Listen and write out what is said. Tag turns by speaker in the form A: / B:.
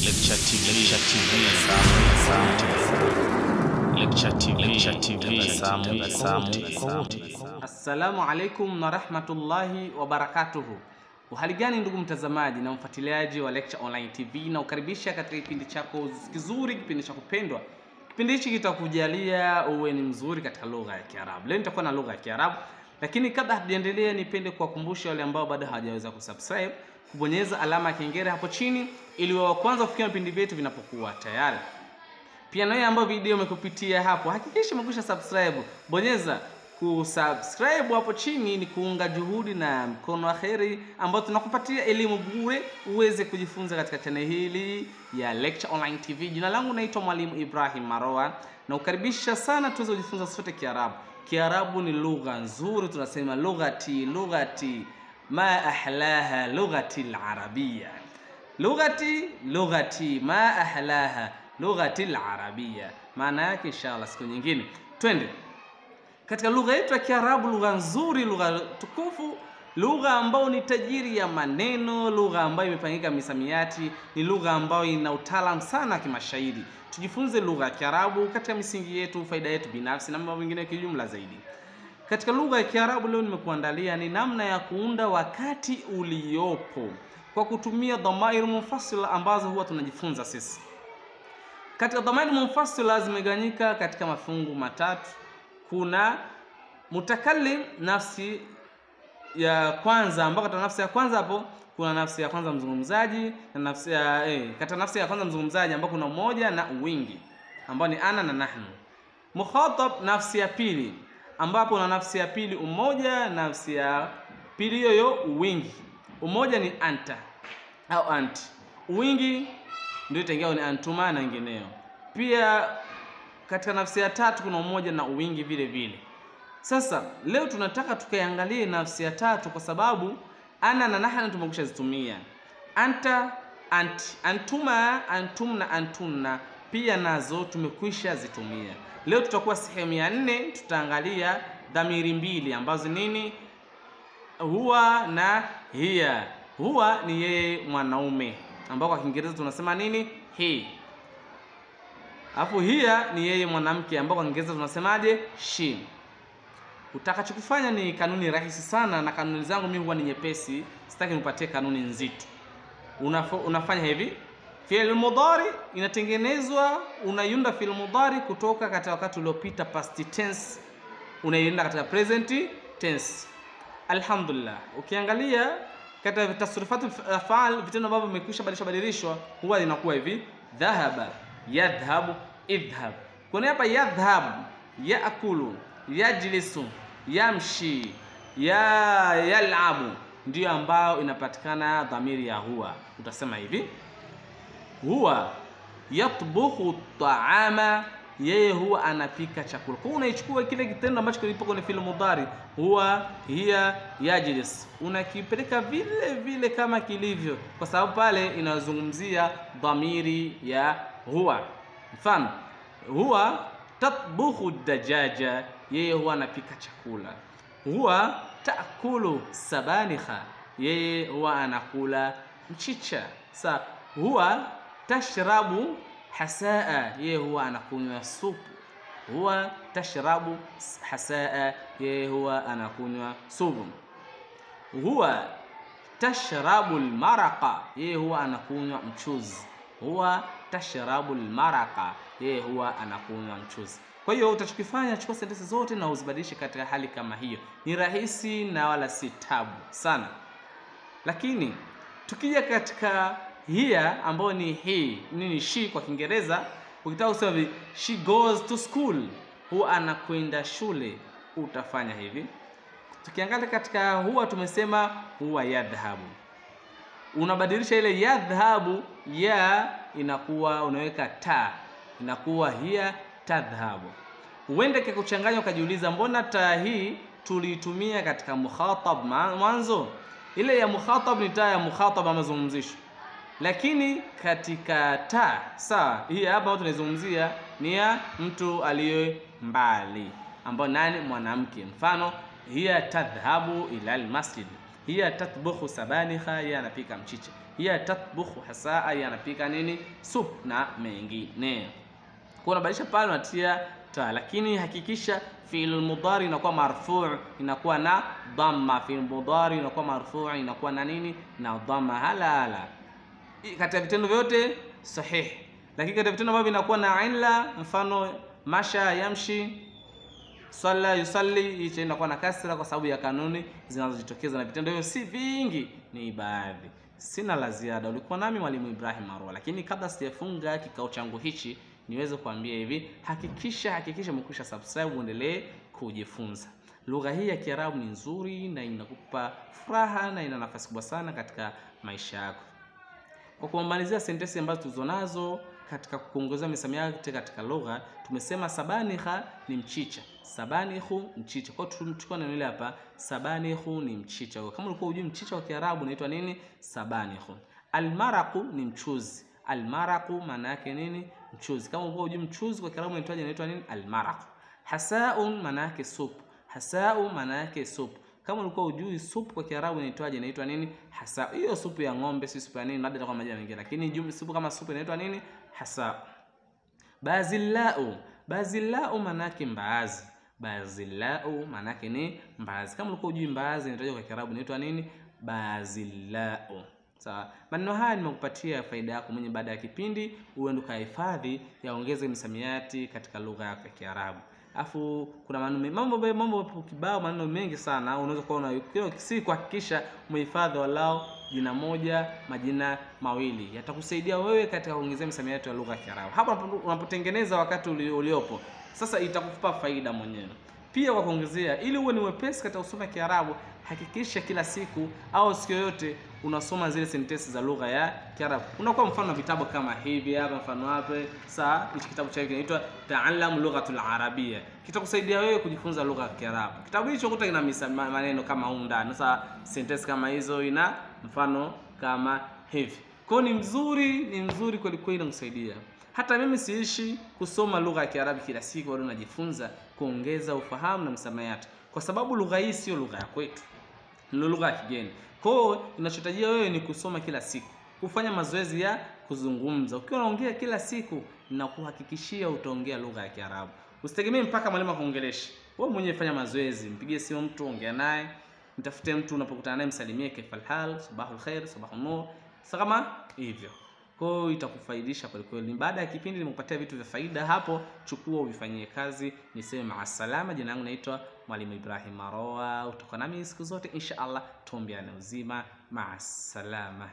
A: Lecture TV.
B: Assalamu alaikum na rahmatullahi wa barakatuhu. Uhali gani ndugu mtazamaji na mfuatiliaji wa Lecture Online TV, na ukaribisha katika kipindi chako kizuri, kipindi cha kupendwa. Kipindi hiki kitakujalia uwe ni mzuri katika lugha ya Kiarabu. Leo nitakuwa na lugha ya Kiarabu, lakini kabla hatujaendelea nipende kuwakumbusha wale ambao bado hawajaweza kusubscribe kubonyeza alama ya kengele hapo chini ili wa kwanza kufikia vipindi vyetu vinapokuwa tayari. Pia na wewe ambao video umekupitia hapo, hakikisha umekwisha subscribe. Bonyeza kusubscribe hapo chini, ni kuunga juhudi na mkono wa kheri ambao tunakupatia elimu bure uweze kujifunza katika channel hili ya Lecture Online TV. Jina langu naitwa Mwalimu Ibrahim Maroa, na ukaribisha sana tuweze kujifunza sote Kiarabu. Kiarabu ni lugha nzuri, tunasema lughati ma ahlaha lughati al-arabiyya. Lughati ma ahlaha lughati al-arabiyya. Maana yake inshallah siku nyingine. Twende katika lugha yetu ya Kiarabu, lugha nzuri, lugha tukufu, lugha ambayo ni tajiri ya maneno, lugha ambayo imepangika misamiati, ni lugha ambayo ina utaalamu sana kimashairi. Tujifunze lugha ya Kiarabu katika misingi yetu, faida yetu binafsi na mambo mengine kijumla zaidi. Katika lugha ya Kiarabu leo nimekuandalia ni namna ya kuunda wakati uliopo kwa kutumia dhamair munfasila ambazo huwa tunajifunza sisi. Katika dhamair munfasila zimegawanyika katika mafungu matatu. Kuna mutakallim, nafsi ya kwanza, ambapo katika nafsi ya kwanza hapo kuna nafsi ya kwanza mzungumzaji, na nafsi ya katika nafsi ya kwanza mzungumzaji ambapo kuna umoja na wingi ambao ni ana na nahnu. Mukhatab, nafsi ya pili, ambapo na nafsi ya pili umoja, nafsi ya pili yoyo wingi. Umoja ni anta au anti, wingi ndio itaingia ni antuma na wengineo. Pia katika nafsi ya tatu kuna umoja na wingi vile vile. Sasa leo tunataka tukaiangalie nafsi ya tatu, kwa sababu ana na nahnu tumekwisha zitumia. Anta, anti, antuma, antum na antunna pia nazo tumekwisha zitumia. Leo tutakuwa sehemu ya 4, tutaangalia dhamiri mbili ambazo nini? Huwa na hiya. Huwa ni yeye mwanaume, ambao kwa Kiingereza tunasema nini? He. Alafu hiya ni yeye mwanamke, ambao kwa Kiingereza tunasemaje? She. Utakachokufanya ni kanuni rahisi sana, na kanuni zangu mimi huwa ni nyepesi, sitaki nipatie kanuni nzito. Unafanya hivi. Fi'l mudhari inatengenezwa, unaiunda fi'l mudhari kutoka katika wakati uliopita past tense, unaiunda katika present tense. Alhamdulillah, ukiangalia katika tasrifatu af'al, vitendo ambavyo vimekwisha badilishwa huwa inakuwa hivi: dhahaba, yadhhabu, idhhab. Kuna hapa yadhhab, yaakulu, yajlisu, yamshi, yal'abu, ndio ambao inapatikana dhamiri ya huwa. Utasema hivi: huwa yatbukhu ta'ama, yeye huwa anapika chakula. Kwa unaichukua kile kitendo ambacho kilipo kwenye fi'l mudhari huwa, hiya, yajlis, unakipeleka vile vile kama kilivyo, kwa sababu pale inazungumzia dhamiri ya huwa. Mfano, huwa tatbukhu dajaja, yeye huwa anapika chakula. Huwa taakulu sabanikha, yeye huwa anakula mchicha. Sa huwa tashrabu hasaa, yeye huwa anakunywa supu. Huwa tashrabu hasaa, yeye huwa anakunywa supu. Huwa tashrabu almaraqa, yeye huwa anakunywa mchuzi. Huwa tashrabu almaraqa, yeye huwa anakunywa mchuzi. Kwa hiyo utachokifanya, chukua sentensi zote na uzibadilishe katika hali kama hiyo. Ni rahisi na wala si tabu sana. Lakini tukija katika hiya ambayo ni he, nini she kwa Kiingereza, ukitaka kusema she goes to school, huwa anakwenda shule, utafanya hivi. Tukiangalia katika huwa tumesema huwa yadhhabu, unabadilisha ile yadhhabu ya inakuwa unaweka ta, inakuwa hiya tadhhabu. Uende kikuchanganya ukajiuliza, mbona ta hii tulitumia katika mukhatab mwanzo? Ile ya mukhatab ni ta ya mukhatab mazungumzisho, lakini katika ta sawa, hii hapa tunazungumzia ni ya mtu aliye mbali, ambao nani? Mwanamke. Mfano, hiya tadhhabu ila almasjid, hiya tatbukhu sabanikha, yeye anapika mchicha. hiya tatbukhu hasaa, yanapika nini? Soup na mengine. Kwa unabadilisha pale unatia ta, lakini hakikisha fi'l mudhari inakuwa marfu', inakuwa na dhamma. Fi'l mudhari inakuwa marfu', inakuwa na nini? Na dhamma. Hala katika vitendo vyote sahihi, lakini katika vitendo ambavyo vinakuwa na illa, mfano masha yamshi, salla yusalli, hicho inakuwa na kasra kwa sababu ya kanuni zinazojitokeza, na vitendo hivyo si vingi, ni baadhi. Sina la ziada. Ulikuwa nami Mwalimu Ibrahim Marwa, lakini kabla sijafunga kikao changu hichi niweze kuambia hivi, hakikisha umekwisha subscribe uendelee kujifunza. Lugha hii ya Kiarabu ni nzuri na inakupa furaha na ina nafasi kubwa sana katika maisha yako. Kwa kumalizia sentensi ambazo tulizonazo katika kuongezea misamiati katika lugha, tumesema sabanikha ni mchicha. Sabanihu mchicha. Kwa tunachukua neno hili hapa, sabanihu ni mchicha. Kama ulikuwa hujui mchicha wa Kiarabu unaitwa nini? Sabanihu. Almaraqu ni mchuzi. Almaraqu maana yake nini? Mchuzi. Kama ulikuwa hujui mchuzi kwa Kiarabu unaitwa nini? Almaraq. Hasaun maana yake soup. Hasau maana yake soup. Kama ulikuwa hujui soup kwa Kiarabu inaitwa nini? Hasa. Hiyo soup ya ng'ombe, si soup ya nini, labda kwa majina mengine, lakini soup kama soup inaitwa nini? Hasa. Bazillau. Bazillau maana yake mbaazi. Bazillau maana yake ni mbaazi. Kama ulikuwa hujui mbaazi inaitwa kwa Kiarabu inaitwa nini? Bazillau. Sawa. Maneno haya nimekupatia faida yako mwenye, baada ya kipindi uende ukahifadhi, yaongeze misamiati katika lugha yako ya Kiarabu. Afu kuna mambo kibao, maneno mengi sana unaweza kuona kila siku. Kuhakikisha umehifadhi walao jina moja, majina mawili, yatakusaidia wewe katika kuongezea misamiati ya lugha ya Kiarabu. Hapa unapotengeneza wakati uliopo sasa, itakupa faida mwenyewe. Pia kwa kuongezea, ili uwe ni wepesi katika kusoma Kiarabu, hakikisha kila siku au siku yote unasoma zile sentensi za lugha ya Kiarabu. Unakuwa mfano vitabu kama hivi hapa, mfano hapa. Sasa hichi kitabu cha kinaitwa Ta'allam Lughatul Arabiyya, kitakusaidia wewe kujifunza lugha ya Kiarabu. Kitabu hicho kuta kina maneno kama huko ndani. Sasa sentensi kama hizo ina mfano kama hivi. Kwa ni mzuri kweli kweli, inakusaidia. Hata mimi siishi kusoma lugha ya Kiarabu kila siku, bado najifunza kuongeza ufahamu na msamiati, kwa sababu lugha hii sio lugha ya kwetu, ni lugha ya kigeni. Kwa hiyo ninachotajia wewe ni kusoma kila siku, kufanya mazoezi ya kuzungumza. Ukiwa unaongea kila siku, ninakuhakikishia utaongea lugha ya Kiarabu. Usitegemee mpaka mwalimu akuongeleshe. Wewe mwenyewe fanya mazoezi, mpigie simu mtu, ongea naye, mtafute mtu unapokutana naye, msalimie kaifal hal, sabahul khair, sabahun nur, kama hivyo. Kwa hiyo itakufaidisha kwa kweli. Baada ya kipindi nimekupatia vitu vya faida hapo, chukua uvifanyie kazi. Niseme maasalama. Jina langu naitwa Mwalimu Ibrahim Marwa. Utakuwa nami siku zote inshallah, tuombeane uzima. Maasalama.